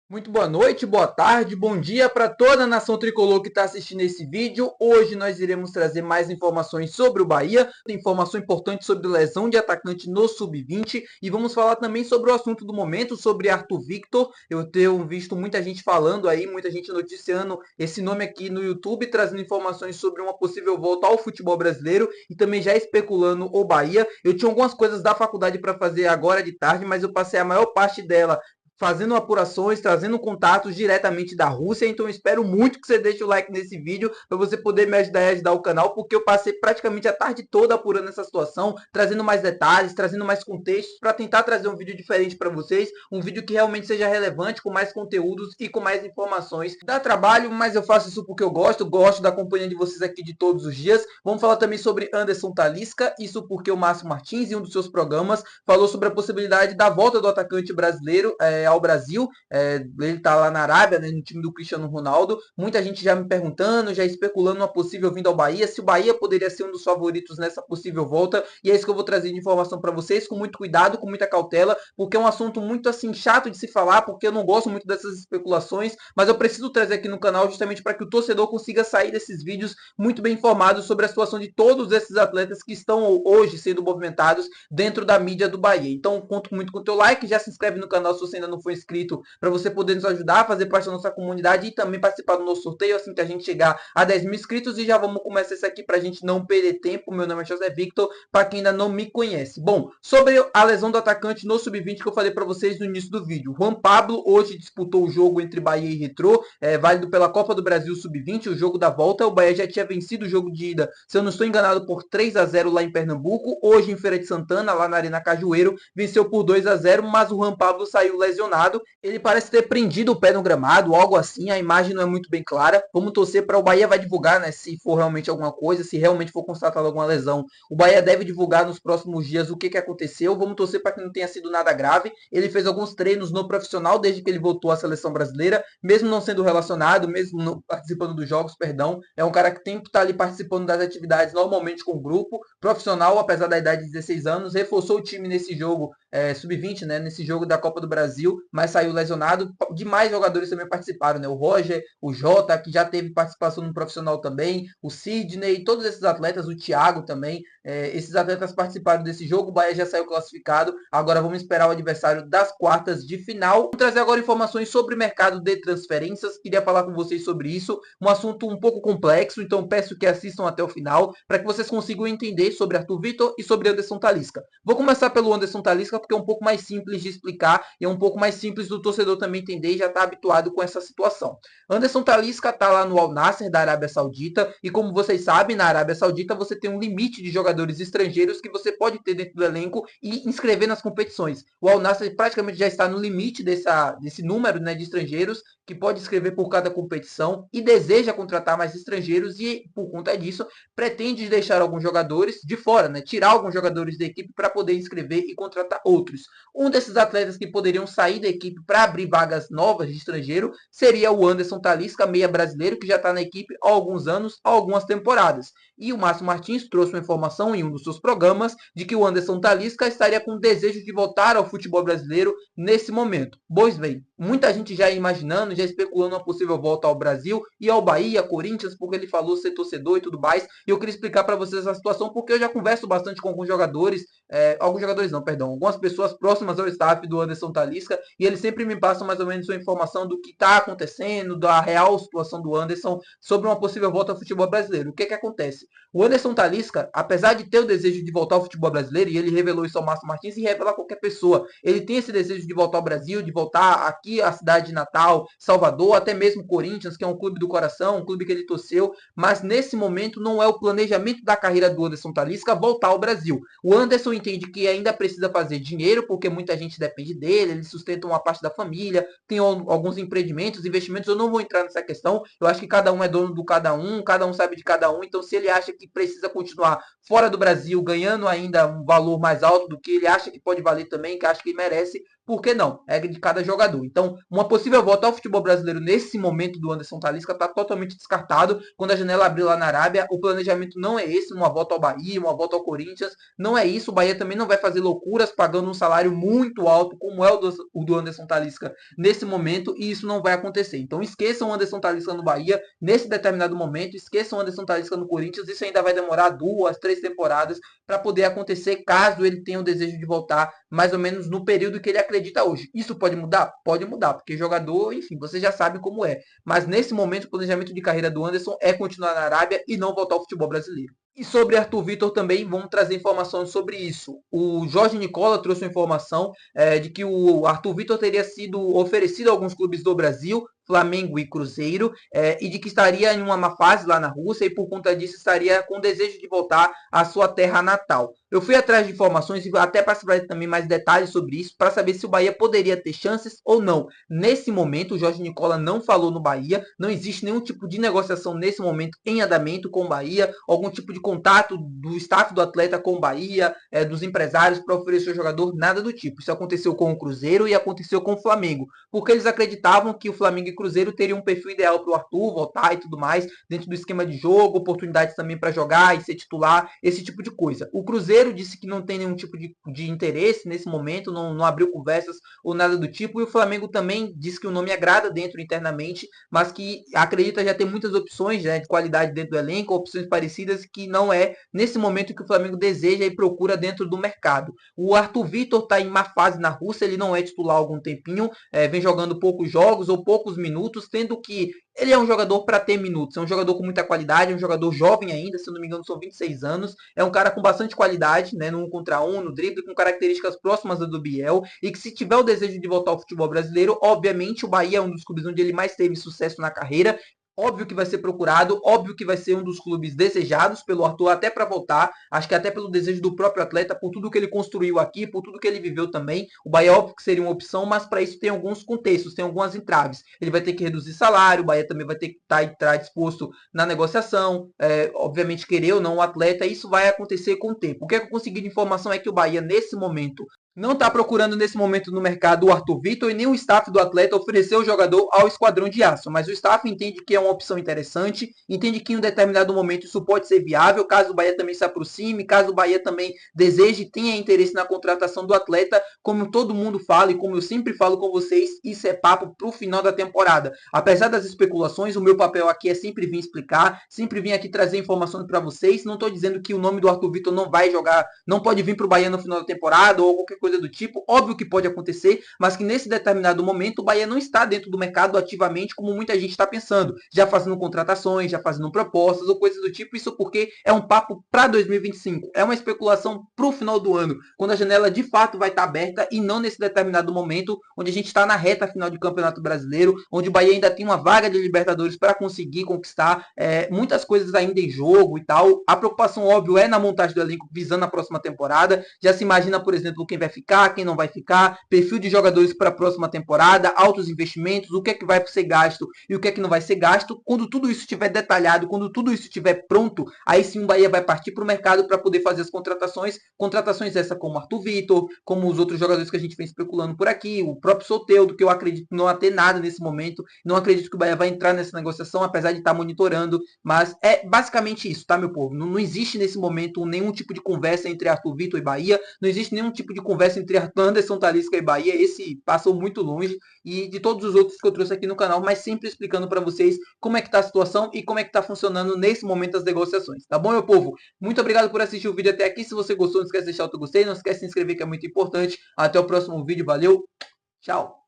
Muito boa noite, boa tarde, bom dia para toda a nação tricolor que está assistindo esse vídeo. Hoje nós iremos trazer mais informações sobre o Bahia, informação importante sobre lesão de atacante no Sub-20 e vamos falar também sobre o assunto do momento, sobre Arthur Victor. Eu tenho visto muita gente falando aí, muita gente noticiando esse nome aqui no YouTube, trazendo informações sobre uma possível volta ao futebol brasileiro e também já especulando o Bahia. Eu tinha algumas coisas da faculdade para fazer agora de tarde, mas eu passei a maior parte dela fazendo apurações, trazendo contatos diretamente da Rússia, então eu espero muito que você deixe o like nesse vídeo para você poder me ajudar a ajudar o canal, porque eu passei praticamente a tarde toda apurando essa situação, trazendo mais detalhes, trazendo mais contextos, para tentar trazer um vídeo diferente para vocês, um vídeo que realmente seja relevante, com mais conteúdos e com mais informações. Dá trabalho, mas eu faço isso porque eu gosto da companhia de vocês aqui de todos os dias. Vamos falar também sobre Anderson Talisca, isso porque o Márcio Martins, em um dos seus programas, falou sobre a possibilidade da volta do atacante brasileiro ao Brasil. Ele está lá na Arábia, né, no time do Cristiano Ronaldo. Muita gente já me perguntando, já especulando uma possível vinda ao Bahia, se o Bahia poderia ser um dos favoritos nessa possível volta. E é isso que eu vou trazer de informação para vocês, com muito cuidado, com muita cautela, porque é um assunto muito assim chato de se falar, porque eu não gosto muito dessas especulações, mas eu preciso trazer aqui no canal justamente para que o torcedor consiga sair desses vídeos muito bem informado sobre a situação de todos esses atletas que estão hoje sendo movimentados dentro da mídia do Bahia. Então, conto muito com o teu like, já se inscreve no canal se você ainda não for inscrito, para você poder nos ajudar a fazer parte da nossa comunidade e também participar do nosso sorteio assim que a gente chegar a 10 mil inscritos. E já vamos começar isso aqui para a gente não perder tempo. Meu nome é José Victor, para quem ainda não me conhece. Bom, sobre a lesão do atacante no Sub-20 que eu falei para vocês no início do vídeo. Juan Pablo hoje disputou o jogo entre Bahia e Retrô, válido pela Copa do Brasil Sub-20, o jogo da volta. O Bahia já tinha vencido o jogo de ida, se eu não estou enganado, por 3-0 lá em Pernambuco. Hoje em Feira de Santana, lá na Arena Cajueiro, venceu por 2-0, mas o Juan Pablo saiu lesionado. Ele parece ter prendido o pé no gramado, algo assim, a imagem não é muito bem clara. Vamos torcer para o Bahia vai divulgar, né, se for realmente alguma coisa, se realmente for constatada alguma lesão. O Bahia deve divulgar nos próximos dias o que aconteceu. Vamos torcer para que não tenha sido nada grave. Ele fez alguns treinos no profissional desde que ele voltou à seleção brasileira, mesmo não sendo relacionado, mesmo não participando dos jogos, perdão. É um cara que tem que estar ali participando das atividades normalmente com o grupo, profissional, apesar da idade de 16 anos, reforçou o time nesse jogo sub-20, né, nesse jogo da Copa do Brasil, mas saiu lesionado. Demais jogadores também participaram, né? O Roger, o Jota, que já teve participação no profissional também, o Sidney, todos esses atletas, o Thiago também, esses atletas participaram desse jogo. O Bahia já saiu classificado, agora vamos esperar o adversário das quartas de final. Vou trazer agora informações sobre o mercado de transferências, queria falar com vocês sobre isso, um assunto um pouco complexo, então peço que assistam até o final, para que vocês consigam entender sobre Arthur Victor e sobre Anderson Talisca. Vou começar pelo Anderson Talisca, porque é um pouco mais simples de explicar e é um pouco mais simples do torcedor também entender e já está habituado com essa situação. Anderson Talisca está lá no Al Nassr da Arábia Saudita e, como vocês sabem, na Arábia Saudita você tem um limite de jogadores estrangeiros que você pode ter dentro do elenco e inscrever nas competições. O Al Nassr praticamente já está no limite desse número, né, de estrangeiros que pode inscrever por cada competição e deseja contratar mais estrangeiros e, por conta disso, pretende deixar alguns jogadores de fora, né, tirar alguns jogadores da equipe para poder inscrever e contratar outros. Um desses atletas que poderiam sair da equipe para abrir vagas novas de estrangeiro seria o Anderson Talisca, meia brasileiro, que já está na equipe há alguns anos, há algumas temporadas. E o Márcio Martins trouxe uma informação em um dos seus programas de que o Anderson Talisca estaria com desejo de voltar ao futebol brasileiro nesse momento. Pois bem, muita gente já imaginando, já especulando uma possível volta ao Brasil e ao Bahia, Corinthians, porque ele falou ser torcedor e tudo mais. E eu queria explicar para vocês a situação, porque eu já converso bastante com alguns jogadores não, perdão, algumas pessoas próximas ao staff do Anderson Talisca, e eles sempre me passam mais ou menos uma informação do que está acontecendo, da real situação do Anderson, sobre uma possível volta ao futebol brasileiro. O que acontece? O Anderson Talisca, apesar de ter o desejo de voltar ao futebol brasileiro, e ele revelou isso ao Márcio Martins e revela a qualquer pessoa, ele tem esse desejo de voltar ao Brasil, de voltar aqui à cidade de Natal, Salvador, até mesmo Corinthians, que é um clube do coração, um clube que ele torceu, mas nesse momento não é o planejamento da carreira do Anderson Talisca voltar ao Brasil. O Anderson entende que ainda precisa fazer dinheiro, porque muita gente depende dele, ele sustenta uma parte da família, tem alguns empreendimentos, investimentos. Eu não vou entrar nessa questão, eu acho que cada um é dono do cada um sabe de cada um. Então, se ele acha que precisa continuar fora do Brasil, ganhando ainda um valor mais alto do que ele acha que pode valer também, que acha que merece, Por que não? É de cada jogador. Então, uma possível volta ao futebol brasileiro nesse momento do Anderson Talisca está totalmente descartado. Quando a janela abrir lá na Arábia, o planejamento não é esse, uma volta ao Bahia, uma volta ao Corinthians. Não é isso. O Bahia também não vai fazer loucuras pagando um salário muito alto, como é o do Anderson Talisca nesse momento, e isso não vai acontecer. Então, esqueçam o Anderson Talisca no Bahia nesse determinado momento, esqueçam o Anderson Talisca no Corinthians. Isso ainda vai demorar 2, 3 temporadas para poder acontecer, caso ele tenha o desejo de voltar mais ou menos no período que ele acredita hoje. Isso pode mudar? Pode mudar, porque jogador, enfim, você já sabe como é. Mas nesse momento, o planejamento de carreira do Anderson é continuar na Arábia e não voltar ao futebol brasileiro. E sobre Arthur Vitor também, vamos trazer informações sobre isso. O Jorge Nicola trouxe uma informação de que o Arthur Vitor teria sido oferecido a alguns clubes do Brasil, Flamengo e Cruzeiro, e de que estaria em uma má fase lá na Rússia e por conta disso estaria com desejo de voltar à sua terra natal. Eu fui atrás de informações e até para saber também mais detalhes sobre isso, para saber se o Bahia poderia ter chances ou não. Nesse momento, o Jorge Nicola não falou no Bahia, não existe nenhum tipo de negociação nesse momento em andamento com o Bahia, algum tipo de contato do staff do atleta com o Bahia, dos empresários para oferecer o jogador, nada do tipo. Isso aconteceu com o Cruzeiro e aconteceu com o Flamengo, porque eles acreditavam que o Flamengo e Cruzeiro teriam um perfil ideal para o Arthur voltar e tudo mais, dentro do esquema de jogo, oportunidades também para jogar e ser titular, esse tipo de coisa. O Cruzeiro disse que não tem nenhum tipo de interesse nesse momento, não abriu conversas ou nada do tipo, e o Flamengo também disse que o nome agrada dentro internamente, mas que acredita já ter muitas opções, né, de qualidade dentro do elenco, opções parecidas, que não é nesse momento que o Flamengo deseja e procura dentro do mercado. O Arthur Vitor está em má fase na Rússia, ele não é titular há algum tempinho, vem jogando poucos jogos ou poucos minutos, tendo que ele é um jogador para ter minutos, é um jogador com muita qualidade, é um jogador jovem ainda, se eu não me engano são 26 anos, é um cara com bastante qualidade, né, no 1 contra 1, no drible, com características próximas do Biel, e que se tiver o desejo de voltar ao futebol brasileiro, obviamente o Bahia é um dos clubes onde ele mais teve sucesso na carreira, óbvio que vai ser procurado, óbvio que vai ser um dos clubes desejados pelo Arthur até para voltar, acho que até pelo desejo do próprio atleta, por tudo que ele construiu aqui, por tudo que ele viveu também. O Bahia óbvio que seria uma opção, mas para isso tem alguns contextos, tem algumas entraves. Ele vai ter que reduzir salário, o Bahia também vai ter que estar disposto na negociação, obviamente querer ou não o atleta, isso vai acontecer com o tempo. O que eu consegui de informação é que o Bahia nesse momento não está procurando nesse momento no mercado o Arthur Vitor e nem o staff do atleta ofereceu o jogador ao Esquadrão de Aço, mas o staff entende que é uma opção interessante, entende que em um determinado momento isso pode ser viável, caso o Bahia também se aproxime, caso o Bahia também deseje e tenha interesse na contratação do atleta, como todo mundo fala e como eu sempre falo com vocês, isso é papo para o final da temporada. Apesar das especulações, o meu papel aqui é sempre vir explicar, sempre vir aqui trazer informações para vocês, não estou dizendo que o nome do Arthur Vitor não vai jogar, não pode vir para o Bahia no final da temporada ou qualquer coisa do tipo, óbvio que pode acontecer, mas que nesse determinado momento o Bahia não está dentro do mercado ativamente como muita gente está pensando, já fazendo contratações, já fazendo propostas ou coisas do tipo, isso porque é um papo para 2025, é uma especulação para o final do ano, quando a janela de fato vai estar aberta e não nesse determinado momento, onde a gente está na reta final de Campeonato Brasileiro, onde o Bahia ainda tem uma vaga de Libertadores para conseguir conquistar, muitas coisas ainda em jogo e tal, a preocupação óbvio é na montagem do elenco visando a próxima temporada, já se imagina, por exemplo, quem vai ficar, quem não vai ficar, perfil de jogadores para a próxima temporada, altos investimentos, o que é que vai ser gasto e o que é que não vai ser gasto. Quando tudo isso estiver detalhado, quando tudo isso estiver pronto, aí sim o Bahia vai partir para o mercado para poder fazer as contratações essa como Arthur Vitor, como os outros jogadores que a gente vem especulando por aqui, o próprio Soteldo, que eu acredito não a ter nada nesse momento, não acredito que o Bahia vai entrar nessa negociação, apesar de estar monitorando, mas é basicamente isso, tá, meu povo? Não existe nesse momento nenhum tipo de conversa entre Arthur Vitor e Bahia, não existe nenhum tipo de conversa entre Anderson Talisca e Bahia, esse passou muito longe, e de todos os outros que eu trouxe aqui no canal, mas sempre explicando para vocês como é que tá a situação e como é que tá funcionando nesse momento as negociações, tá bom, meu povo? Muito obrigado por assistir o vídeo até aqui, se você gostou, não esquece de deixar o teu gostei, não esquece de se inscrever que é muito importante, até o próximo vídeo, valeu, tchau!